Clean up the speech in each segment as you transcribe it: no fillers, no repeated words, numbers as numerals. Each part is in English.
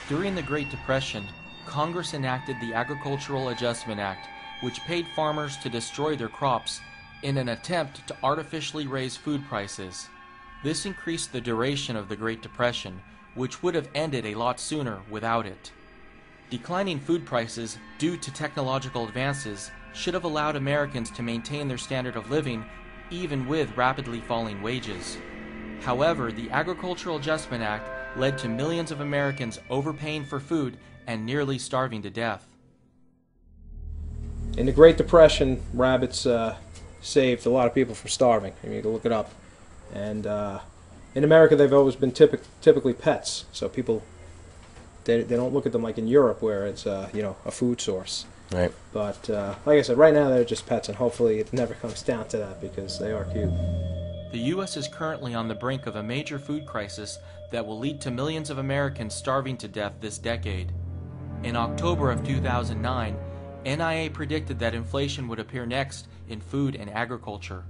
During the Great Depression, Congress enacted the Agricultural Adjustment Act, which paid farmers to destroy their crops in an attempt to artificially raise food prices. This increased the duration of the Great Depression, which would have ended a lot sooner without it. Declining food prices due to technological advances should have allowed Americans to maintain their standard of living even with rapidly falling wages. However, the Agricultural Adjustment Act led to millions of Americans overpaying for food and nearly starving to death. In the Great Depression, rabbits saved a lot of people from starving. I mean, you can look it up. And in America, they've always been typically pets. So people, they don't look at them like in Europe, where it's you know, a food source. Right. But like I said, right now they're just pets, and hopefully it never comes down to that because they are cute. The U.S. is currently on the brink of a major food crisis that will lead to millions of Americans starving to death this decade. In October of 2009, NIA predicted that inflation would appear next in food and agriculture.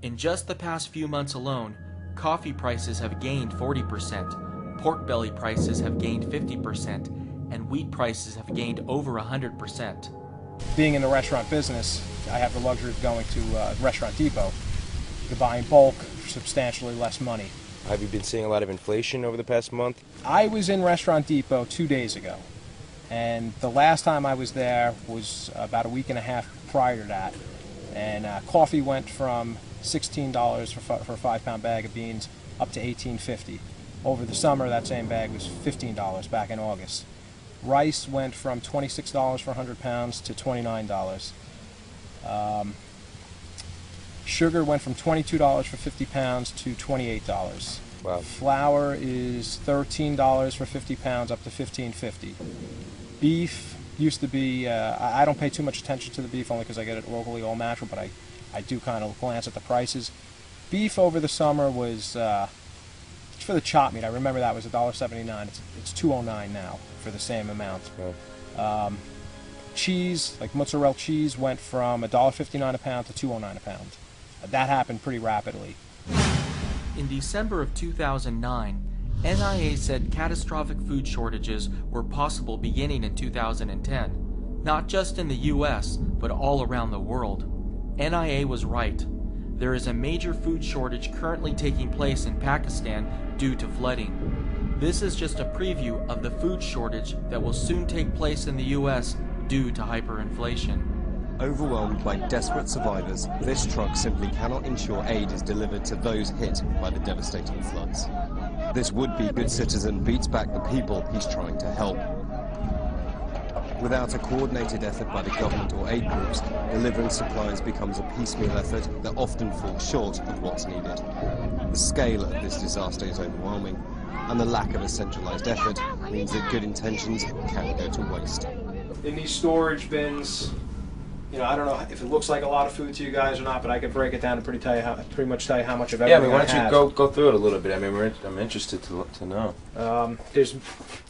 In just the past few months alone, coffee prices have gained 40%, pork belly prices have gained 50%, and wheat prices have gained over 100%. Being in the restaurant business, I have the luxury of going to Restaurant Depot. You buy in bulk for substantially less money. Have you been seeing a lot of inflation over the past month? I was in Restaurant Depot 2 days ago, and the last time I was there was about a week and a half prior to that. And coffee went from $16 for a 5-pound bag of beans up to $18.50. Over the summer, that same bag was $15 back in August. Rice went from $26 for 100 pounds to $29. Sugar went from $22 for 50 pounds to $28. Wow. Flour is $13 for 50 pounds up to $15.50. Beef used to be, I don't pay too much attention to the beef only because I get it locally all natural, but I do kind of glance at the prices. Beef over the summer was, for the chop meat, I remember that was $1.79. It's $2.09 now for the same amount. Wow. Cheese, like mozzarella cheese, went from $1.59 a pound to $2.09 a pound. That happened pretty rapidly. In December of 2009, NIA said catastrophic food shortages were possible beginning in 2010, not just in the US, but all around the world. NIA was right. There is a major food shortage currently taking place in Pakistan due to flooding. This is just a preview of the food shortage that will soon take place in the US due to hyperinflation. Overwhelmed by desperate survivors, this truck simply cannot ensure aid is delivered to those hit by the devastating floods. This would-be good citizen beats back the people he's trying to help. Without a coordinated effort by the government or aid groups, delivering supplies becomes a piecemeal effort that often falls short of what's needed. The scale of this disaster is overwhelming, and the lack of a centralized effort means that good intentions can go to waste. In these storage bins, you know, I don't know if it looks like a lot of food to you guys or not, but I could break it down and pretty much tell you how much of everything. Yeah, I mean, why don't you go through it a little bit? I mean, I'm interested to know. There's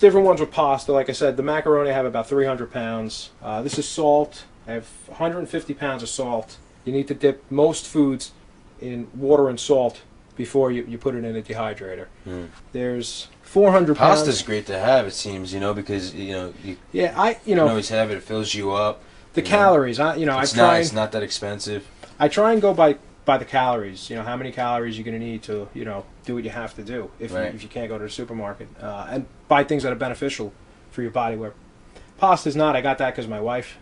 different ones with pasta. Like I said, the macaroni I have about 300 pounds. This is salt. I have 150 pounds of salt. You need to dip most foods in water and salt before you put it in a dehydrator. There's 400 pounds. Pasta's great to have, it seems, you know, because you can always have it. It fills you up. The calories, it's not that expensive. I try and go by the calories. You know, how many calories you're going to need to, you know, do what you have to do if you can't go to the supermarket, and buy things that are beneficial for your body. Where pasta's not. I got that because my wife,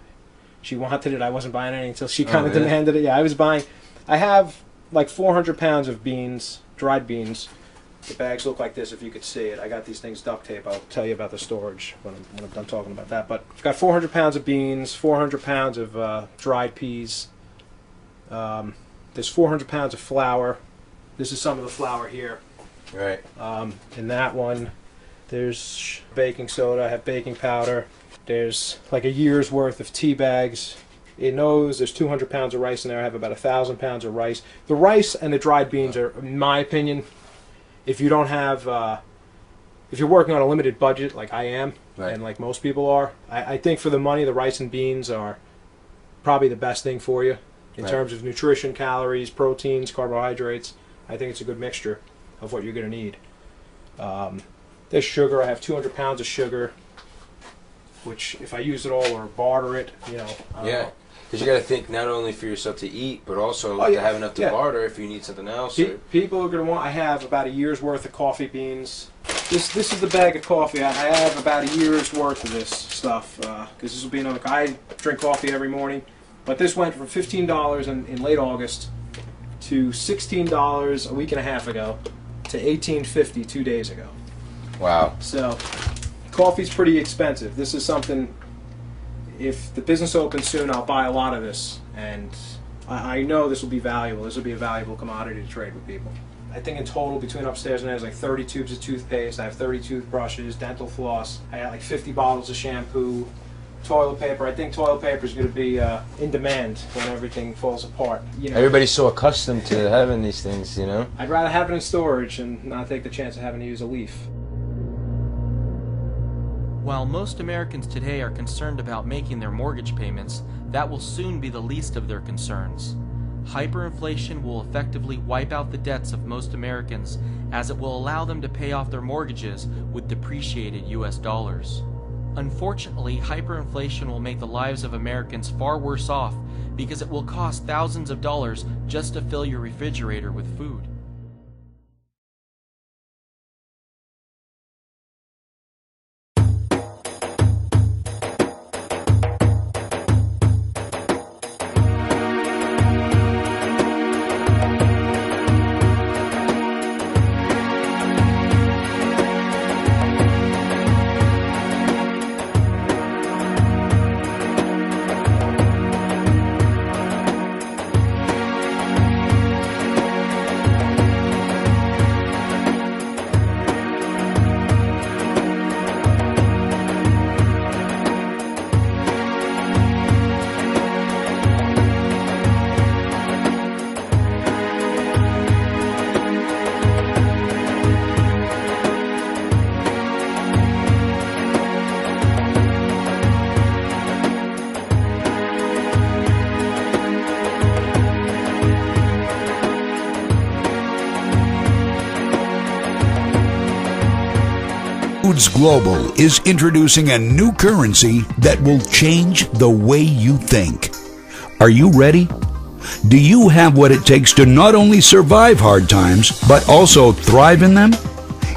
she wanted it. I wasn't buying anything until she kind of demanded it. Yeah, I was buying. I have like 400 pounds of beans, dried beans. The bags look like this if you could see it. I got these things duct tape. I'll tell you about the storage when I'm done talking about that. But I've got 400 pounds of beans, 400 pounds of dried peas. There's 400 pounds of flour. This is some of the flour here. Right. In that one, there's baking soda. I have baking powder. There's like a year's worth of tea bags. In those, there's 200 pounds of rice in there. I have about 1,000 pounds of rice. The rice and the dried beans are, in my opinion, if you don't have, if you're working on a limited budget like I am, and like most people are, I think for the money, the rice and beans are probably the best thing for you in terms of nutrition, calories, proteins, carbohydrates. I think it's a good mixture of what you're going to need. There's sugar. I have 200 pounds of sugar, which if I use it all or barter it, you know. Yeah. Because you got to think not only for yourself to eat, but also Oh, to yeah. have enough to Yeah. barter if you need something else. People are going to want. I have about a year's worth of coffee beans. This is the bag of coffee. I have about a year's worth of this stuff because this will be another. I drink coffee every morning, but this went from $15 in late August to $16 a week and a half ago to $18.50 2 days ago. Wow. So coffee's pretty expensive. This is something. If the business opens soon, I'll buy a lot of this, and I know this will be valuable. This will be a valuable commodity to trade with people. I think in total, between upstairs and there's like 30 tubes of toothpaste. I have 30 toothbrushes, dental floss. I got like 50 bottles of shampoo, toilet paper. I think toilet paper is going to be in demand when everything falls apart. You know, Everybody's so accustomed to having these things, you know? I'd rather have it in storage and not take the chance of having to use a leaf. While most Americans today are concerned about making their mortgage payments, that will soon be the least of their concerns. Hyperinflation will effectively wipe out the debts of most Americans, as it will allow them to pay off their mortgages with depreciated US dollars. Unfortunately, hyperinflation will make the lives of Americans far worse off because it will cost thousands of dollars just to fill your refrigerator with food. EFoods Global is introducing a new currency that will change the way you think. Are you ready? Do you have what it takes to not only survive hard times, but also thrive in them?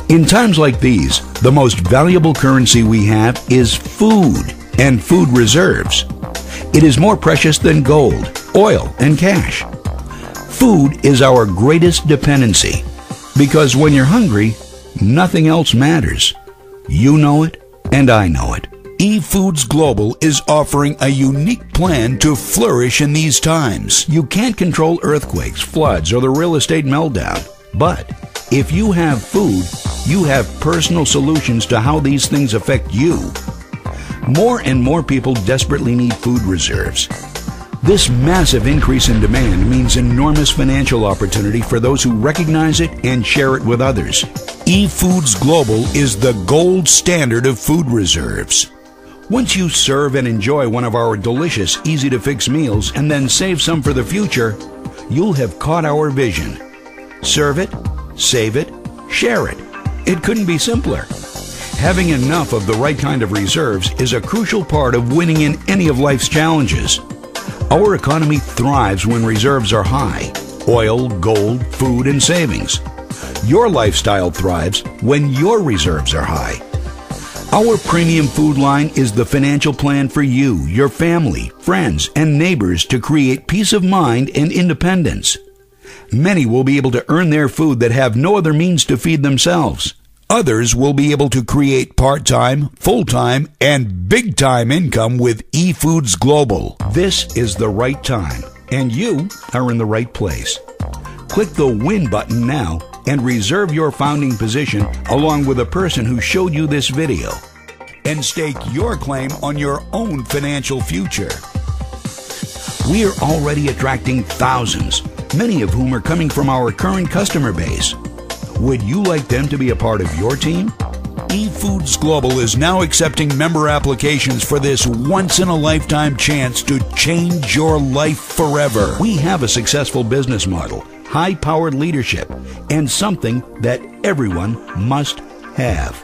In times like these, the most valuable currency we have is food and food reserves. It is more precious than gold, oil, and cash. Food is our greatest dependency, because when you're hungry, nothing else matters. You know it, and I know it. EFoods Global is offering a unique plan to flourish in these times. You can't control earthquakes, floods, or the real estate meltdown. But if you have food, you have personal solutions to how these things affect you. More and more people desperately need food reserves. This massive increase in demand means enormous financial opportunity for those who recognize it and share it with others. EFoods Global is the gold standard of food reserves. Once you serve and enjoy one of our delicious, easy-to-fix meals and then save some for the future, you'll have caught our vision. Serve it, save it, share it. It couldn't be simpler. Having enough of the right kind of reserves is a crucial part of winning in any of life's challenges. Our economy thrives when reserves are high: oil, gold, food, and savings. Your lifestyle thrives when your reserves are high. Our premium food line is the financial plan for you, your family, friends, and neighbors to create peace of mind and independence. Many will be able to earn their food that have no other means to feed themselves. Others will be able to create part-time, full-time, and big-time income with EFoods Global. This is the right time, and you are in the right place. Click the Win button now and reserve your founding position along with a person who showed you this video, and stake your claim on your own financial future. We are already attracting thousands, many of whom are coming from our current customer base. Would you like them to be a part of your team? EFoods Global is now accepting member applications for this once-in-a-lifetime chance to change your life forever. We have a successful business model, high-powered leadership, and something that everyone must have.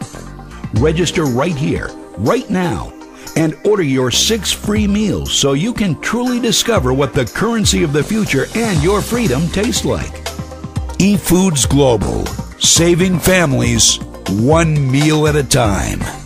Register right here, right now, and order your 6 free meals so you can truly discover what the currency of the future and your freedom taste like. EFoods Gllobal, saving families one meal at a time.